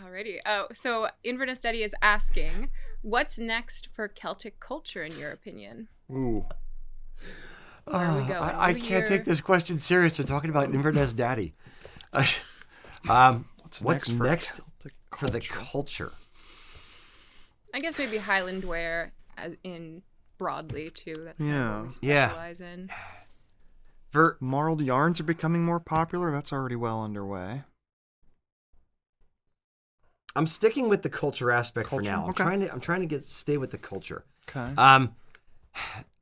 Alrighty. So Inverness Daddy is asking, what's next for Celtic culture in your opinion? Ooh. Where are we going? I can't take this question serious. We're talking about Inverness Daddy. What's next for the culture? I guess maybe Highland wear, as in broadly too. That's kind of what we specialize in. Marled yarns are becoming more popular. That's already well underway. I'm sticking with the culture aspect for now. Okay. I'm trying to stay with the culture. Okay.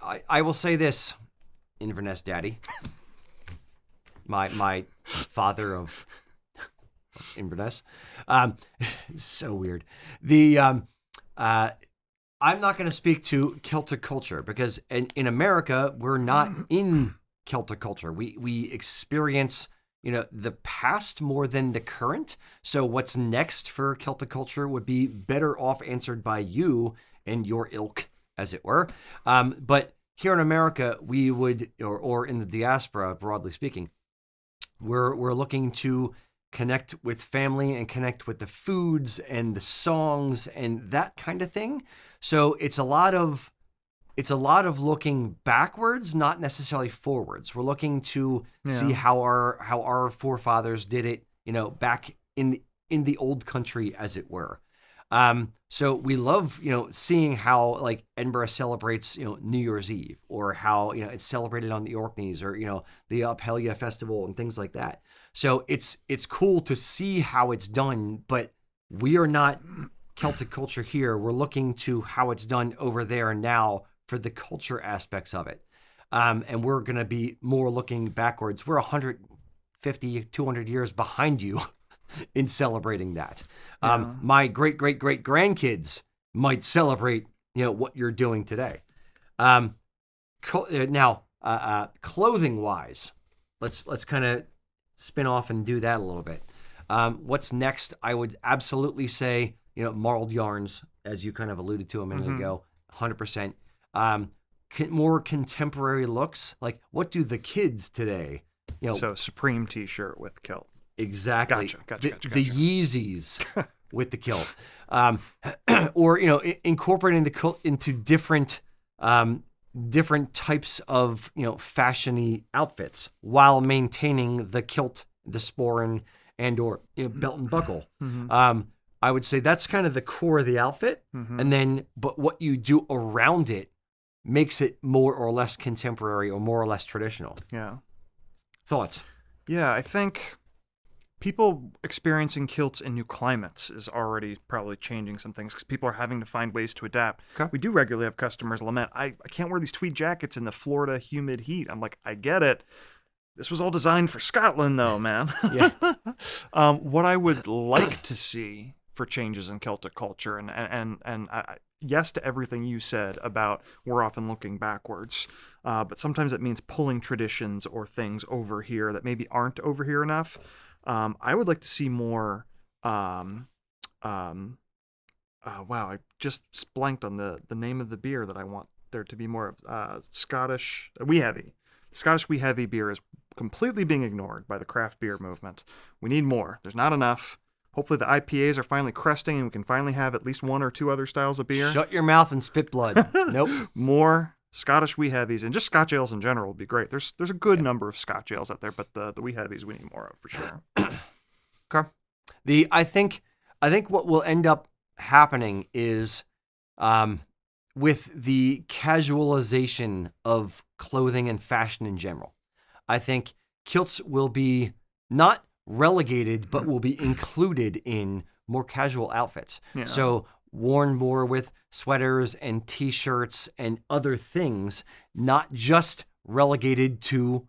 I will say this, Inverness Daddy, my father of Inverness. So weird. I'm not going to speak to Celtic culture because in America we're not in Celtic culture. We experience the past more than the current. So what's next for Celtic culture would be better off answered by you and your ilk, as it were. But here in America, we would, or in the diaspora, broadly speaking, we're looking to connect with family and connect with the foods and the songs and that kind of thing. So it's a lot of looking backwards, not necessarily forwards. We're looking to see how our forefathers did it, back in the old country, as it were. So we love, seeing how like Edinburgh celebrates, New Year's Eve, or how, it's celebrated on the Orkneys, or, the Uphellia Festival and things like that. So it's cool to see how it's done, but we are not Celtic culture here. We're looking to how it's done over there now for the culture aspects of it. And we're going to be more looking backwards. We're 150, 200 years behind you in celebrating that. My great grandkids might celebrate, what you're doing today. Now, clothing wise, let's kind of spin off and do that a little bit. What's next? I would absolutely say, marled yarns, as you kind of alluded to a minute ago, 100%. More contemporary looks. Like, what do the kids today? So Supreme T-shirt with kilt. Exactly. Gotcha. The Yeezys with the kilt, or incorporating the kilt into different types of fashiony outfits while maintaining the kilt, the sporran, and or belt and buckle. I would say that's kind of the core of the outfit, but what you do around it makes it more or less contemporary or more or less traditional. Yeah. Thoughts? Yeah, I think people experiencing kilts in new climates is already probably changing some things because people are having to find ways to adapt. Okay. We do regularly have customers lament, I can't wear these tweed jackets in the Florida humid heat. I'm like, I get it. This was all designed for Scotland, though, man. Yeah. What I would like to see for changes in Celtic culture, and yes to everything you said about we're often looking backwards, but sometimes it means pulling traditions or things over here that maybe aren't over here enough. I would like to see more. Wow, I just blanked on the name of the beer that I want there to be more of. Scottish Wee Heavy. Scottish Wee Heavy beer is completely being ignored by the craft beer movement. We need more. There's not enough. Hopefully the IPAs are finally cresting and we can finally have at least one or two other styles of beer. Shut your mouth and spit blood. Nope. More Scottish Wee Heavies, and just Scotch ales in general would be great. There's a good number of Scotch ales out there, but the Wee Heavies we need more of for sure. Okay. I think what will end up happening is with the casualization of clothing and fashion in general. I think kilts will be not relegated, but will be included in more casual outfits. Yeah. So worn more with sweaters and t-shirts and other things, not just relegated to,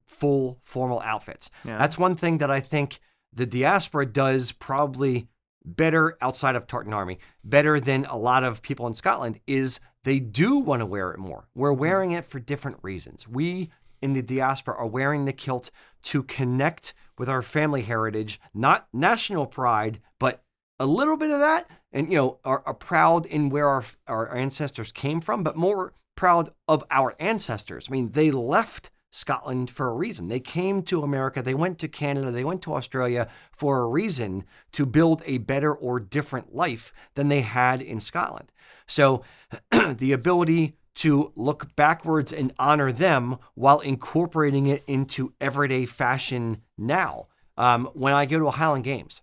full formal outfits. Yeah. That's one thing that I think the Diaspora does probably better outside of Tartan Army, better than a lot of people in Scotland, is they do want to wear it more. We're wearing it for different reasons. We in the Diaspora are wearing the kilt to connect with our family heritage, not national pride, but a little bit of that, and are proud in where our ancestors came from, but more proud of our ancestors. I mean, they left Scotland for a reason. They came to America, they went to Canada, they went to Australia for a reason to build a better or different life than they had in Scotland. So the ability to look backwards and honor them while incorporating it into everyday fashion now. When I go to a Highland Games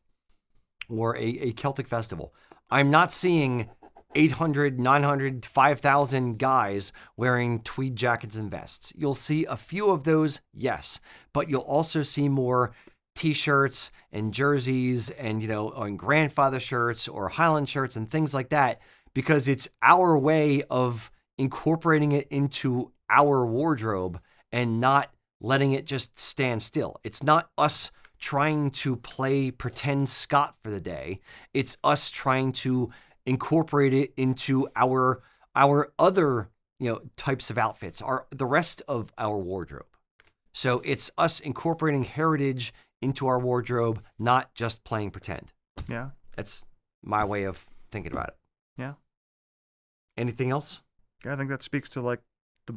or a Celtic festival, I'm not seeing 800, 900, 5,000 guys wearing tweed jackets and vests. You'll see a few of those, yes, but you'll also see more t-shirts and jerseys and, on grandfather shirts or Highland shirts and things like that, because it's our way of incorporating it into our wardrobe and not letting it just stand still. It's not us trying to play pretend Scot for the day. It's us trying to incorporate it into our other types of outfits, the rest of our wardrobe. So it's us incorporating heritage into our wardrobe, not just playing pretend. Yeah, that's my way of thinking about it. Yeah. Anything else? Yeah, I think that speaks to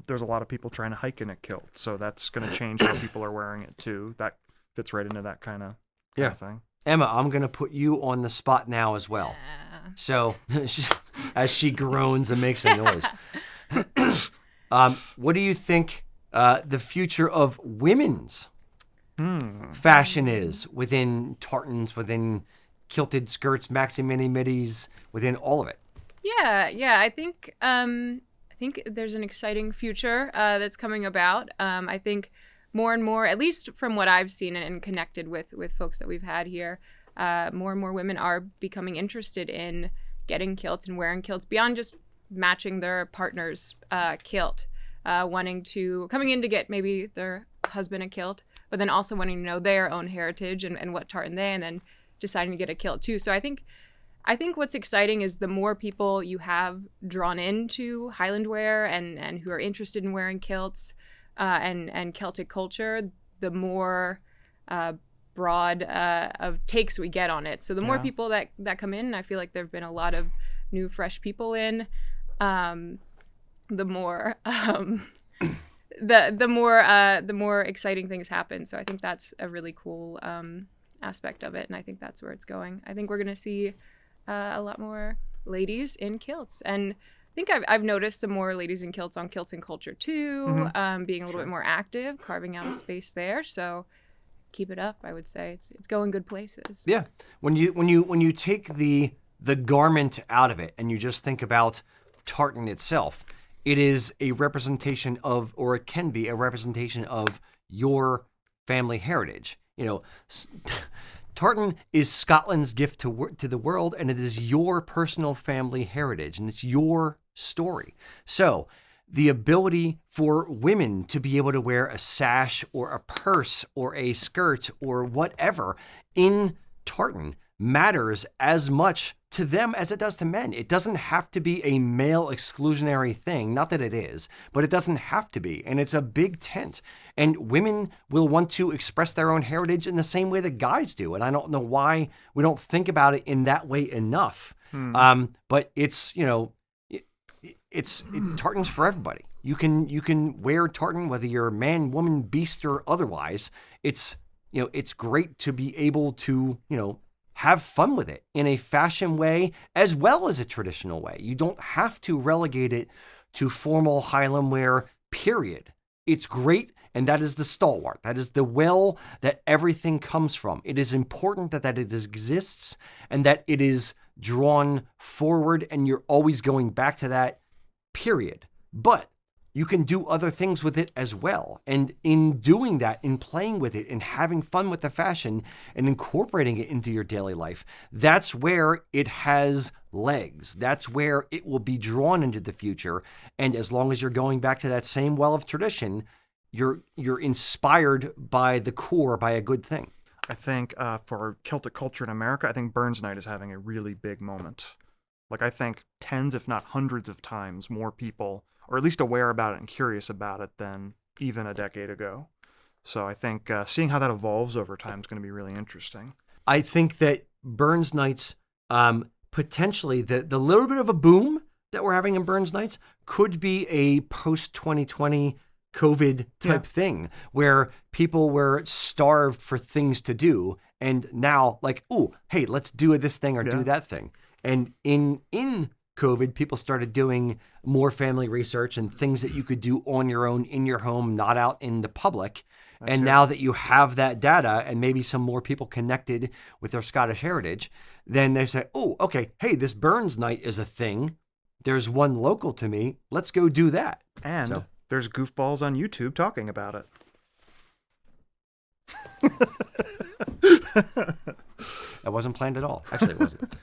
there's a lot of people trying to hike in a kilt, so that's going to change how people are wearing it too. That fits right into that kind of thing. Emma, I'm going to put you on the spot now as well. So, as she groans and makes a noise. What do you think the future of women's fashion is within tartans, within kilted skirts, maxi mini middies, within all of it? Yeah. I think there's an exciting future that's coming about. I think more and more, at least from what I've seen and connected with folks that we've had here, more and more women are becoming interested in getting kilts and wearing kilts beyond just matching their partner's kilt, coming in to get maybe their husband a kilt, but then also wanting to know their own heritage and what tartan and then deciding to get a kilt too. So I think what's exciting is the more people you have drawn into Highland wear and who are interested in wearing kilts and Celtic culture, the more broad of takes we get on it. So the more people that come in, I feel like there have been a lot of new, fresh people in. The more the more exciting things happen. So I think that's a really cool aspect of it, and I think that's where it's going. I think we're gonna see a lot more ladies in kilts, and I think I've noticed some more ladies in kilts on Kilts and Culture too, being a little bit more active, carving out a space there. So keep it up. I would say it's going good places. Yeah, when you take the garment out of it and you just think about tartan itself, it is a representation of, or it can be a representation of, your family heritage. Tartan is Scotland's gift to the world, and it is your personal family heritage, and it's your story. So the ability for women to be able to wear a sash or a purse or a skirt or whatever in tartan matters as much to them as it does to men. It doesn't have to be a male exclusionary thing. Not that it is, but it doesn't have to be. And it's a big tent. And women will want to express their own heritage in the same way that guys do. And I don't know why we don't think about it in that way enough. But it's, tartan's for everybody. You can wear tartan whether you're a man, woman, beast, or otherwise. It's great to be able to, have fun with it in a fashion way as well as a traditional way. You don't have to relegate it to formal Highland wear, period. It's great, and that is the stalwart. That is the well that everything comes from. It is important that it exists and that it is drawn forward, and you're always going back to that, period. But you can do other things with it as well. And in doing that, in playing with it and having fun with the fashion and incorporating it into your daily life, that's where it has legs. That's where it will be drawn into the future. And as long as you're going back to that same well of tradition, you're inspired by the core, by a good thing. I think for Celtic culture in America, I think Burns Night is having a really big moment. I think tens, if not hundreds of times more people or at least aware about it and curious about it than even a decade ago. So I think seeing how that evolves over time is going to be really interesting. I think that Burns Nights, potentially, the little bit of a boom that we're having in Burns Nights could be a post-2020 COVID type thing where people were starved for things to do. And now like, oh, hey, let's do this thing or do that thing. And in COVID, people started doing more family research and things that you could do on your own in your home, not out in the public. And now that you have that data and maybe some more people connected with their Scottish heritage, then they say, oh, okay, hey, this Burns night is a thing. There's one local to me. Let's go do that. And there's goofballs on YouTube talking about it. That wasn't planned at all. Actually, it wasn't.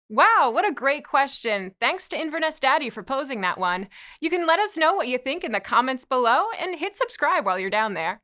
Wow, what a great question. Thanks to Inverness Daddy for posing that one. You can let us know what you think in the comments below and hit subscribe while you're down there.